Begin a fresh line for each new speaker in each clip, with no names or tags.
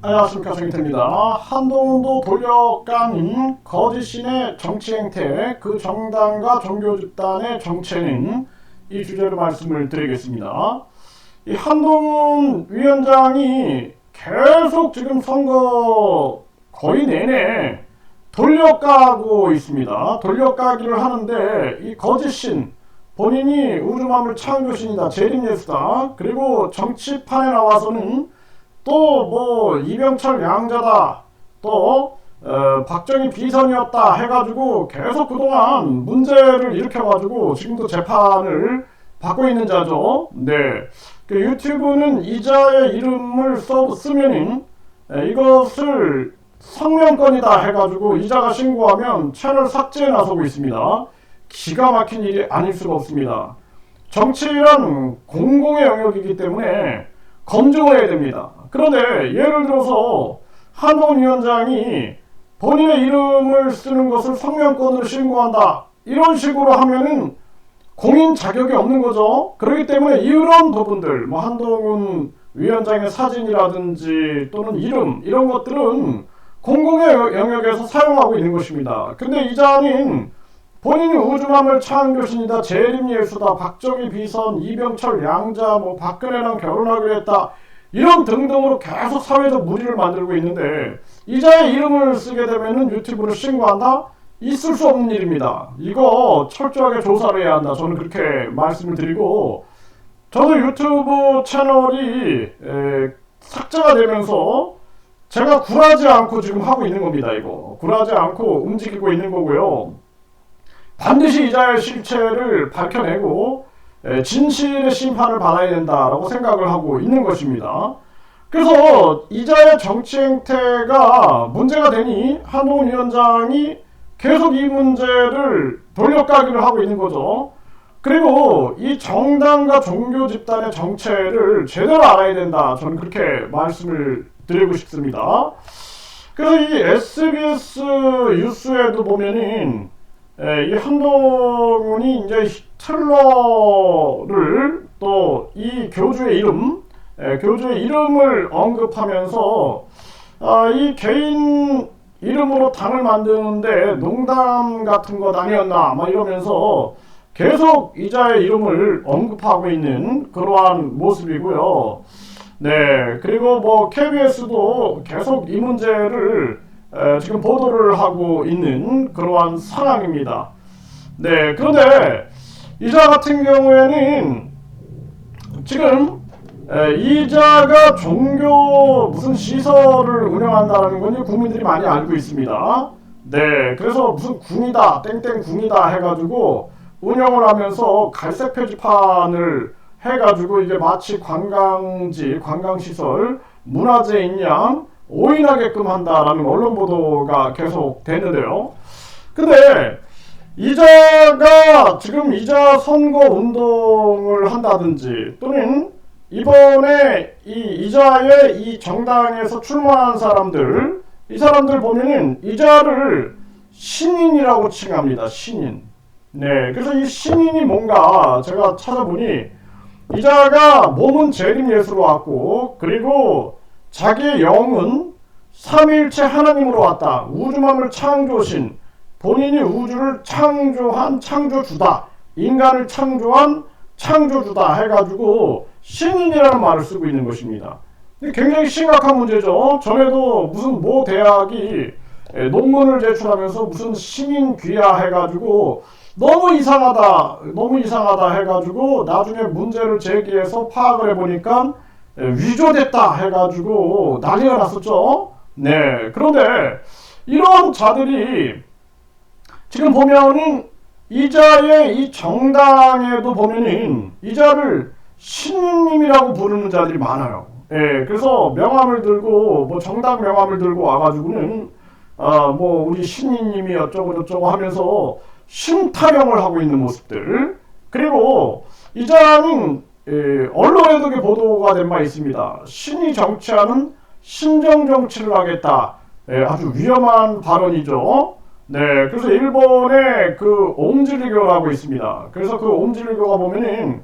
안녕하십니까, 정희태입니다. 한동훈도 돌려까는 거짓신의 정치 행태, 그 정당과 종교 집단의 정체는, 이 주제로 말씀을 드리겠습니다. 이 한동훈 위원장이 계속 지금 선거 거의 내내 돌려까고 있습니다. 돌려까기를 하는데, 이 거짓신, 본인이 우주만물 창조신이다, 재림예수다, 그리고 정치판에 나와서는 또 뭐 이병철 양자다, 또 박정희 비선이었다 해가지고 계속 그동안 문제를 일으켜가지고 지금도 재판을 받고 있는 자죠. 네, 그 유튜브는 이자의 이름을 쓰면은 이것을 성명권이다 해가지고 이자가 신고하면 채널 삭제에 나서고 있습니다. 기가 막힌 일이 아닐 수가 없습니다. 정치란 공공의 영역이기 때문에 검증을 해야 됩니다. 그런데 예를 들어서 한동훈 위원장이 본인의 이름을 쓰는 것을 성명권으로 신고한다, 이런 식으로 하면은 공인 자격이 없는 거죠. 그렇기 때문에 이런 부분들, 뭐 한동훈 위원장의 사진이라든지 또는 이름, 이런 것들은 공공의 영역에서 사용하고 있는 것입니다. 근데 이자는 본인이 우주만물 창조신이다, 재림예수다, 박정희 비선, 이병철 양자, 뭐 박근혜랑 결혼하기로 했다, 이런 등등으로 계속 사회적 무리를 만들고 있는데, 이자의 이름을 쓰게 되면은 유튜브를 신고한다? 있을 수 없는 일입니다. 이거 철저하게 조사를 해야 한다, 저는 그렇게 말씀을 드리고, 저도 유튜브 채널이 삭제가 되면서 제가 굴하지 않고 지금 하고 있는 겁니다. 이거 굴하지 않고 움직이고 있는 거고요. 반드시 이자의 실체를 밝혀내고 진실의 심판을 받아야 된다라고 생각을 하고 있는 것입니다. 그래서 이자의 정치 행태가 문제가 되니 한동훈 위원장이 계속 이 문제를 돌려까기를 하고 있는 거죠. 그리고 이 정당과 종교 집단의 정체를 제대로 알아야 된다, 저는 그렇게 말씀을 드리고 싶습니다. 그래서 이 SBS 뉴스에도 보면은 이 한동훈이 이제 히틀러를, 또 이 교주의 이름을 언급하면서 이 개인 이름으로 당을 만드는데 농담 같은 것 아니었나 막 이러면서 계속 이자의 이름을 언급하고 있는 그러한 모습이고요. 네, 그리고 뭐 KBS도 계속 이 문제를 지금 보도를 하고 있는 그러한 상황입니다. 네, 그런데 이자 같은 경우에는 지금 이자가 종교 무슨 시설을 운영한다는 건 국민들이 많이 알고 있습니다. 네, 그래서 무슨 궁이다, 땡땡 궁이다 해가지고 운영을 하면서 갈색 표지판을 해가지고 이게 마치 관광지, 관광시설, 문화재인 양 오인하게끔 한다라는 언론 보도가 계속 되는데요. 근데 이자가 지금 이자 선거 운동을 한다든지, 또는 이번에 이 이자의 이 정당에서 출마한 사람들, 이 사람들 보면은 이자를 신인이라고 칭합니다. 신인. 네, 그래서 이 신인이 뭔가 제가 찾아보니, 이자가 몸은 재림예수로 왔고, 그리고 자기의 영은 삼위일체 하나님으로 왔다, 우주만물 창조신, 본인이 우주를 창조한 창조주다, 인간을 창조한 창조주다 해가지고 신인이라는 말을 쓰고 있는 것입니다. 굉장히 심각한 문제죠. 전에도 무슨 모 대학이 논문을 제출하면서 무슨 신인 귀하 해가지고 너무 이상하다 해가지고 나중에 문제를 제기해서 파악을 해보니까 위조됐다 해가지고 난리가 났었죠. 네, 그런데 이런 자들이 지금 보면은 이자의 이 정당에도 보면은 이자를 신님이라고 부르는 자들이 많아요. 예, 그래서 명함을 들고, 뭐 정당 명함을 들고 와가지고는 뭐 우리 신님이 어쩌고 저쩌고 하면서 신타령을 하고 있는 모습들. 그리고 이자는 언론에도 보도가 된 바 있습니다. 신이 정치하는 신정 정치를 하겠다. 아주 위험한 발언이죠. 네, 그래서 일본에 그 옴질리교라고 있습니다. 그래서 그 옴질리교가 보면은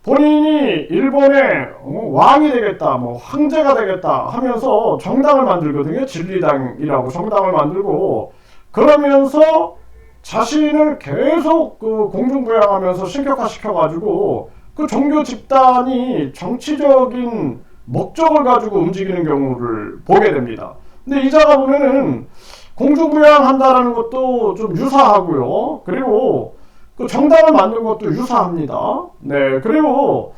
본인이 일본의 왕이 되겠다, 뭐 황제가 되겠다 하면서 정당을 만들거든요. 진리당이라고 정당을 만들고, 그러면서 자신을 계속 그 공중부양하면서 신격화시켜가지고 그 종교 집단이 정치적인 목적을 가지고 움직이는 경우를 보게 됩니다. 근데 이자가 보면은 공중부양한다라는 것도 좀 유사하고요. 그리고 그 정당을 만든 것도 유사합니다. 네, 그리고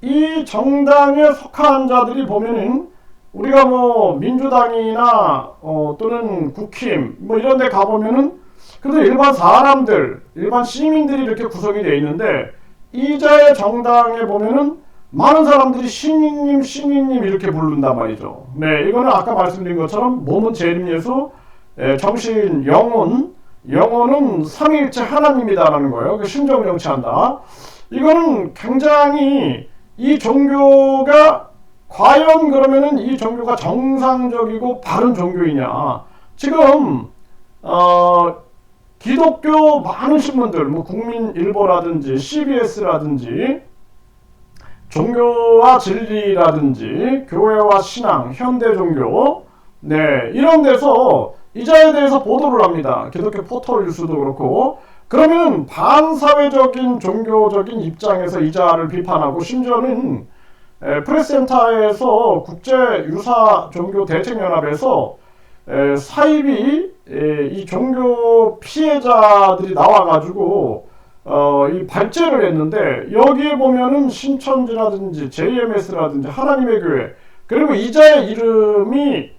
이 정당에 속한 자들이 보면은 우리가 뭐 민주당이나 또는 국힘 뭐 이런 데 가보면은 그래도 일반 사람들, 일반 시민들이 이렇게 구성이 되어 있는데, 이자의 정당에 보면은 많은 사람들이 신인님 이렇게 부른단 말이죠. 네, 이거는 아까 말씀드린 것처럼 몸은 재림예수, 정신, 영혼은 삼위일체 하나님이다라는 거예요. 그 신정을 정치한다. 이거는 굉장히 이 종교가 과연 그러면은 이 종교가 정상적이고 바른 종교이냐. 지금 기독교 많은 신문들, 뭐 국민일보라든지 CBS라든지 종교와 진리라든지 교회와 신앙, 현대 종교, 네, 이런 데서 이자에 대해서 보도를 합니다. 기독교 포털 뉴스도 그렇고. 그러면 반사회적인 종교적인 입장에서 이자를 비판하고, 심지어는 프레스센터에서 국제유사종교대책연합에서 사입이 이 종교 피해자들이 나와가지고 이 발제를 했는데, 여기에 보면은 신천지라든지 JMS라든지 하나님의 교회, 그리고 이자의 이름이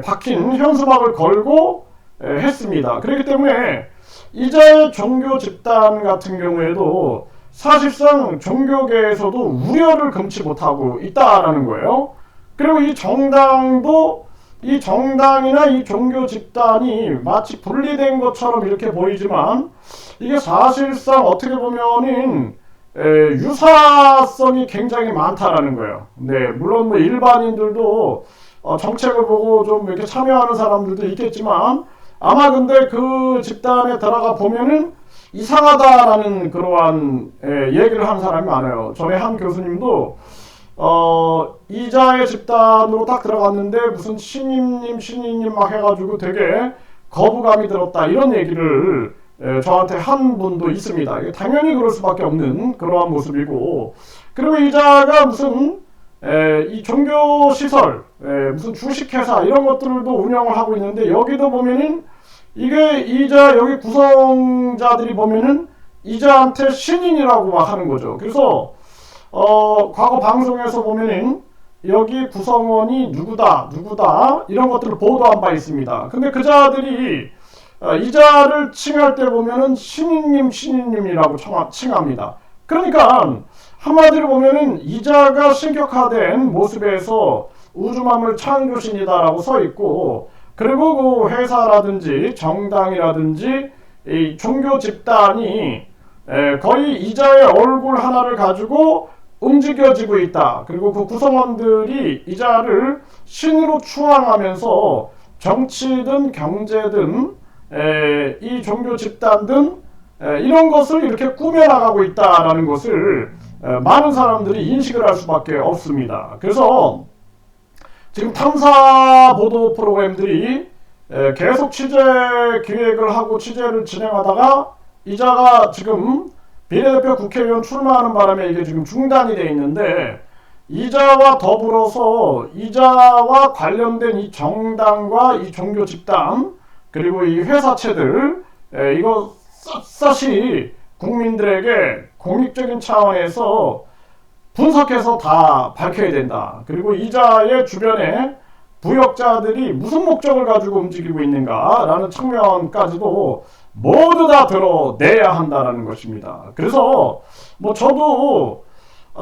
박힌 현수막을 걸고 했습니다. 그렇기 때문에 이자의 종교 집단 같은 경우에도 사실상 종교계에서도 우려를 금치 못하고 있다라는 거예요. 그리고 이 정당도, 이 정당이나 이 종교 집단이 마치 분리된 것처럼 이렇게 보이지만, 이게 사실상 어떻게 보면은 유사성이 굉장히 많다라는 거예요. 네, 물론 뭐 일반인들도 정책을 보고 좀 이렇게 참여하는 사람들도 있겠지만, 아마 근데 그 집단에 들어가 보면은 이상하다라는 그러한 얘기를 하는 사람이 많아요. 전에 한 교수님도 이자의 집단으로 딱 들어갔는데 무슨 신임님 막 해가지고 되게 거부감이 들었다, 이런 얘기를 저한테 한 분도 있습니다. 당연히 그럴 수밖에 없는 그러한 모습이고, 그리고 이자가 무슨 이 종교시설, 무슨 주식회사 이런 것들도 운영을 하고 있는데, 여기도 보면은 이게 이자 여기 구성자들이 보면은 이자한테 신인이라고 막 하는 거죠. 그래서 과거 방송에서 보면은 여기 구성원이 누구다 이런 것들을 보도한 바 있습니다. 근데 그 자들이 이자를 칭할 때 보면은 신인님이라고 칭합니다. 그러니까 한마디로 보면은 이자가 신격화된 모습에서 우주만물 창조신이다라고 써 있고, 그리고 그 회사라든지 정당이라든지 이 종교 집단이 거의 이자의 얼굴 하나를 가지고 움직여지고 있다. 그리고 그 구성원들이 이자를 신으로 추앙하면서 정치든 경제든 이 종교 집단든 이런 것을 이렇게 꾸며나가고 있다라는 것을 많은 사람들이 인식을 할 수밖에 없습니다. 그래서 지금 탐사 보도 프로그램들이 계속 취재 기획을 하고 취재를 진행하다가 이자가 지금 비례대표 국회의원 출마하는 바람에 이게 지금 중단이 되어 있는데, 이자와 더불어서 이자와 관련된 이 정당과 이 종교 집단, 그리고 이 회사체들, 이거 샅샅이 국민들에게 공익적인 차원에서 분석해서 다 밝혀야 된다. 그리고 이자의 주변에 부역자들이 무슨 목적을 가지고 움직이고 있는가라는 측면까지도 모두 다 드러내야 한다는 것입니다. 그래서 뭐 저도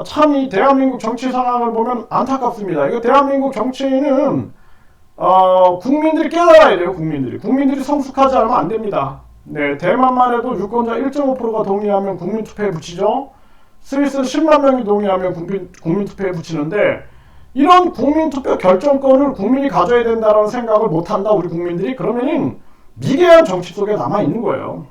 참 이 대한민국 정치 상황을 보면 안타깝습니다. 이거 대한민국 정치는 국민들이 깨달아야 돼요. 국민들이 성숙하지 않으면 안 됩니다. 네, 대만만 해도 유권자 1.5%가 동의하면 국민투표에 붙이죠. 스위스는 10만 명이 동의하면 국민투표에 붙이는데, 이런 국민투표 결정권을 국민이 가져야 된다는 생각을 못한다, 우리 국민들이. 그러면은 미개한 정치 속에 남아있는 거예요.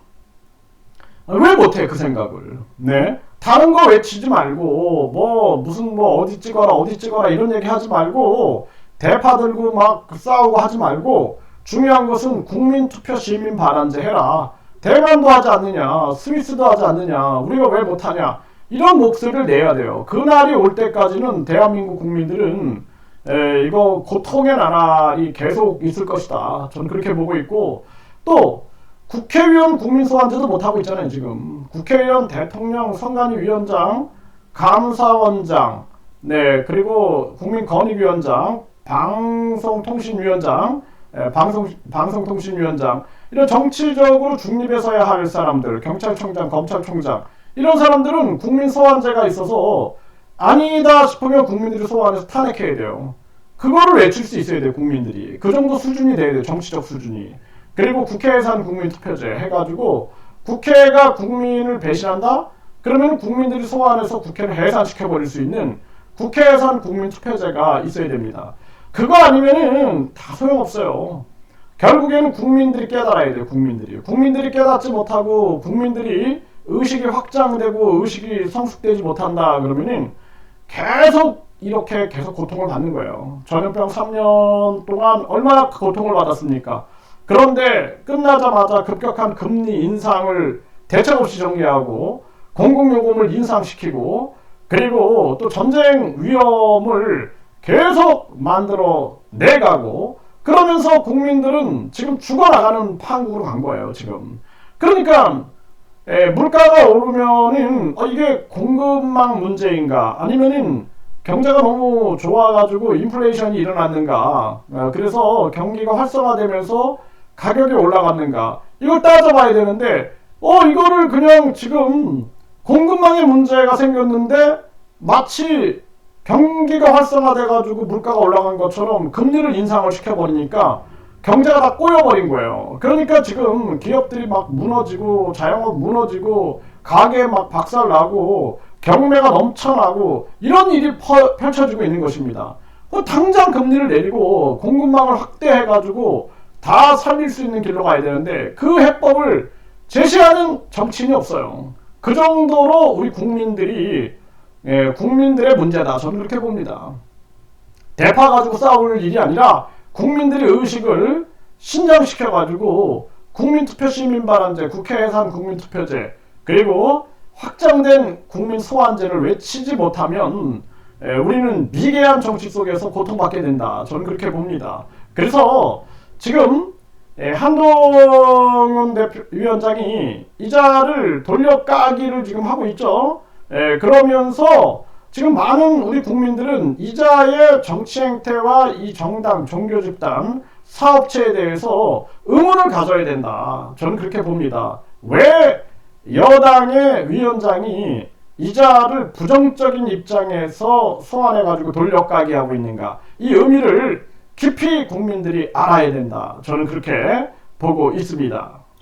왜 못해, 그 생각을. 네. 다른 거 외치지 말고 뭐 무슨 뭐 어디 찍어라 이런 얘기 하지 말고 대파 들고 막 싸우고 하지 말고 중요한 것은 국민투표 시민 발안제 해라. 대만도 하지 않느냐, 스위스도 하지 않느냐, 우리가 왜 못하냐, 이런 목소리를 내야 돼요. 그날이 올 때까지는 대한민국 국민들은 이거 고통의 나날이 계속 있을 것이다. 저는 그렇게 보고 있고, 또 국회의원 국민소환제도 못하고 있잖아요. 지금 국회의원, 대통령, 선관위위원장, 감사원장, 네, 그리고 국민권익위원장, 방송통신위원장, 방송통신위원장, 이런 정치적으로 중립해서야 할 사람들, 경찰청장, 검찰총장, 이런 사람들은 국민 소환제가 있어서 아니다 싶으면 국민들이 소환해서 탄핵해야 돼요. 그거를 외칠 수 있어야 돼요. 국민들이. 그 정도 수준이 돼야 돼요. 정치적 수준이. 그리고 국회 예산 국민투표제 해가지고 국회가 국민을 배신한다? 그러면 국민들이 소환해서 국회를 해산시켜버릴 수 있는 국회 예산 국민투표제가 있어야 됩니다. 그거 아니면은 다 소용없어요. 결국에는 국민들이 깨달아야 돼요. 국민들이 깨닫지 못하고 국민들이 의식이 확장되고 의식이 성숙되지 못한다 그러면은 계속 이렇게 계속 고통을 받는 거예요. 전염병 3년 동안 얼마나 고통을 받았습니까? 그런데 끝나자마자 급격한 금리 인상을 대책 없이 정리하고 공공요금을 인상시키고 그리고 또 전쟁 위험을 계속 만들어 내가고 그러면서 국민들은 지금 죽어나가는 판국으로 간 거예요. 지금. 그러니까 물가가 오르면은 이게 공급망 문제인가 아니면은 경제가 너무 좋아가지고 인플레이션이 일어났는가 그래서 경기가 활성화되면서 가격이 올라갔는가 이걸 따져봐야 되는데 이거를 그냥 지금 공급망에 문제가 생겼는데 마치 경기가 활성화돼가지고 물가가 올라간 것처럼 금리를 인상을 시켜버리니까 경제가 다 꼬여버린 거예요. 그러니까 지금 기업들이 막 무너지고 자영업 무너지고 가게 막 박살나고 경매가 넘쳐나고 이런 일이 펼쳐지고 있는 것입니다. 당장 금리를 내리고 공급망을 확대해가지고 다 살릴 수 있는 길로 가야 되는데 그 해법을 제시하는 정치인이 없어요. 그 정도로 우리 국민들이 국민들의 문제다. 저는 그렇게 봅니다. 대파 가지고 싸울 일이 아니라 국민들의 의식을 신장시켜가지고 국민투표 시민발안제, 국회 예산 국민투표제 그리고 확장된 국민소환제를 외치지 못하면 우리는 미개한 정치 속에서 고통받게 된다. 저는 그렇게 봅니다. 그래서 지금 한동훈 위원장이 이자를 돌려까기를 지금 하고 있죠. 그러면서 지금 많은 우리 국민들은 이자의 정치 행태와 이 정당, 종교 집단, 사업체에 대해서 의문을 가져야 된다. 저는 그렇게 봅니다. 왜 여당의 위원장이 이자를 부정적인 입장에서 소환해가지고 돌려까기 하고 있는가? 이 의미를 깊이 국민들이 알아야 된다. 저는 그렇게 보고 있습니다.